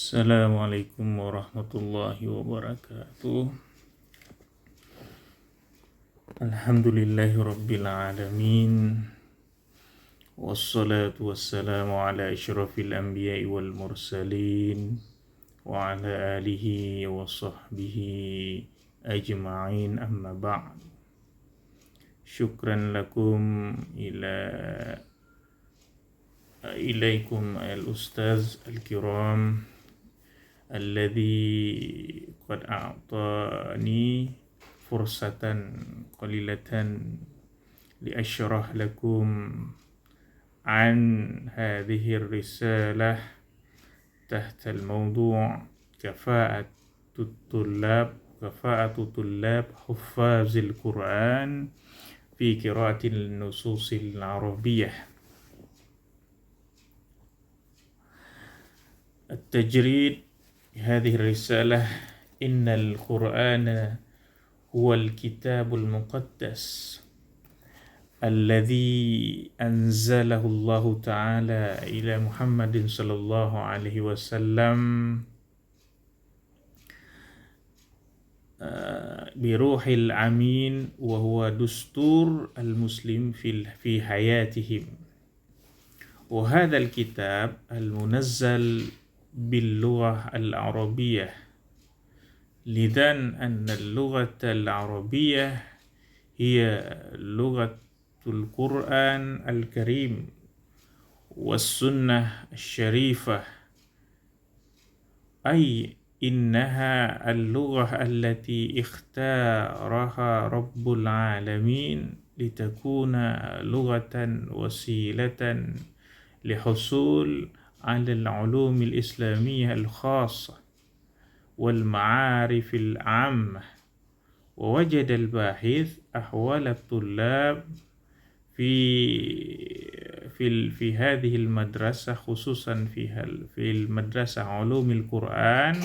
Assalamualaikum warahmatullahi wabarakatuh. Alhamdulillahi rabbil alamin. Wassalatu wassalamu ala asyrafil anbiya'i wal mursalin wa ala alihi wa sahbihi ajma'in, amma ba'd. Syukran lakum ilaikum al-ustaz al-kiram alladhi qad a'tani fursatan qalilatan li ashrah lakum an hadhihi ar-risalah tahta al-mawdu' kafa'atu tullab huffazil Qur'an fi qira'atil nususil arabiyyah. التجريد هذه الرسالة: إن القرآن هو الكتاب المقدس الذي أنزله الله تعالى إلى محمد صلى الله عليه وسلم بروح الأمين، وهو دستور المسلم في حياتهم. وهذا الكتاب المنزل باللغة العربية، لذا أن اللغة العربية هي لغة القرآن الكريم والسنة الشريفة، أي إنها اللغة التي اختارها رب العالمين لتكون لغة وسيلة لحصول على العلوم الإسلامية الخاصة والمعارف العامة. ووجد الباحث أحوال الطلاب في هذه المدرسة، خصوصا في المدرسة علوم القرآن،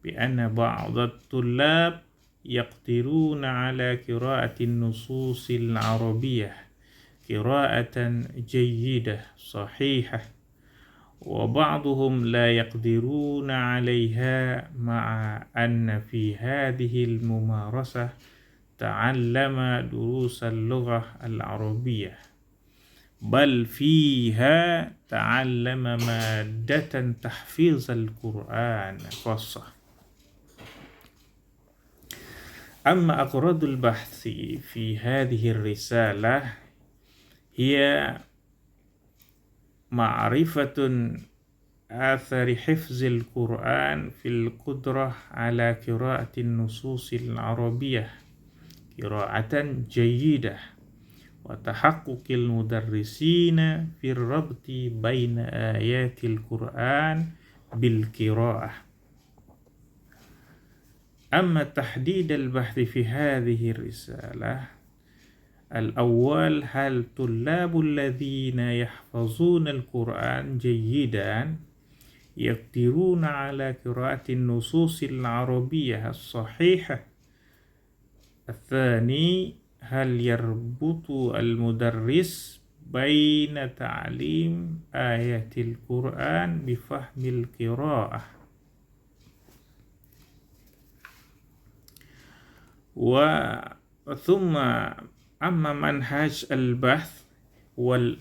بأن بعض الطلاب يقدرون على قراءة النصوص العربية قراءة جيدة صحيحة، وبعضهم لا يقدرون عليها، مع أن في هذه الممارسة تعلم دروس اللغة العربية، بل فيها تعلم مادة تحفيظ القرآن خاصة. أما أغراض البحث في هذه الرسالة هي معرفة آثار حفظ القرآن في القدرة على قراءة النصوص العربية قراءة جيدة، وتحقق المدرسين في الربط بين آيات القرآن بالقراءة. أما تحديد البحث في هذه الرسالة: الأول، هل طلاب الذين يحفظون القرآن جيدا يقدرون على قراءة النصوص العربية الصحيحة؟ الثاني، هل يربط المدرس بين تعليم آيات القرآن بفهم القراءة؟ ثم أما منهج البحث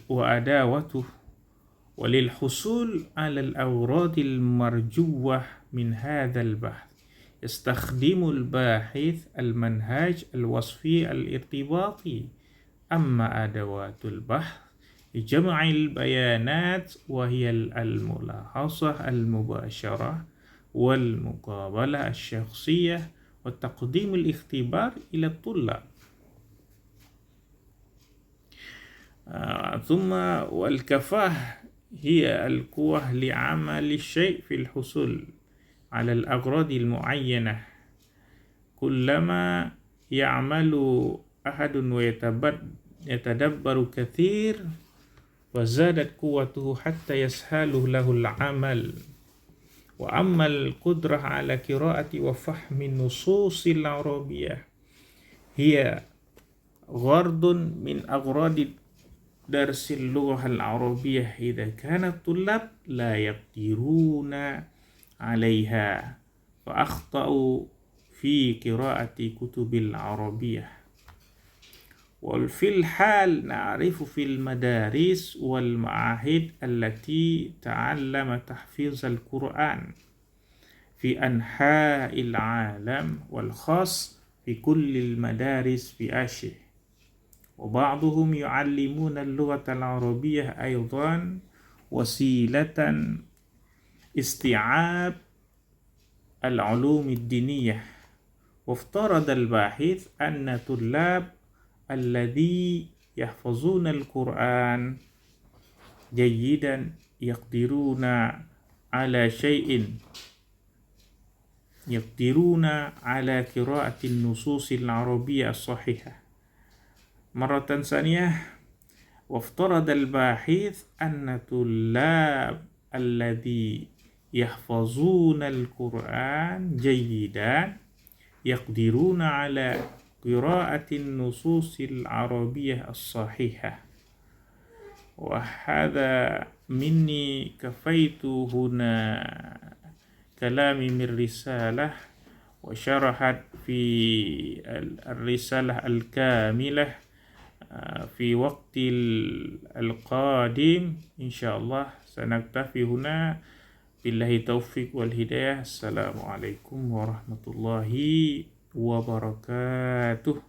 وأدواته، وللحصول على الأغراض المرجوة من هذا البحث يستخدم الباحث المنهج الوصفي الارتباطي. أما أدوات البحث لجمع البيانات، وهي الملاحظة المباشرة والمقابلة الشخصية وتقديم الاختبار إلى الطلاب. ثم والكفاءة هي القوة لعمل الشيء في الحصول على الأغراض المعينة. كلما يعمل أحد ويتدبر كثير، وزادت قوته حتى يسهل له العمل. وأما القدرة على قراءة وفهم النصوص العربية هي غرض من أغراض درس اللغة العربية إذا كان الطلاب لا يقدرون عليها فأخطأوا في قراءة كتب العربية. وفي الحال نعرف في المدارس والمعاهد التي تعلم تحفيظ القرآن في أنحاء العالم، والخاص في كل المدارس في آسيا، وبعضهم يعلمون اللغة العربية أيضا وسيلة استيعاب العلوم الدينية. وافترض الباحث أن طلاب الذي يحفظون القرآن جيدا يقدرون على قراءة النصوص العربية الصحيحة. مرة ثانية، وافترض الباحث أن طلاب الذي يحفظون القرآن جيدا يقدرون على قراءة النصوص العربية الصحيحة. وهذا مني كفيت هنا كلامي من رسالة، وشرحت في الرسالة الكاملة في وقت القادم إن شاء الله. سنكتفي هنا، بالله التوفيق والهداية. السلام عليكم ورحمة الله وبركاته.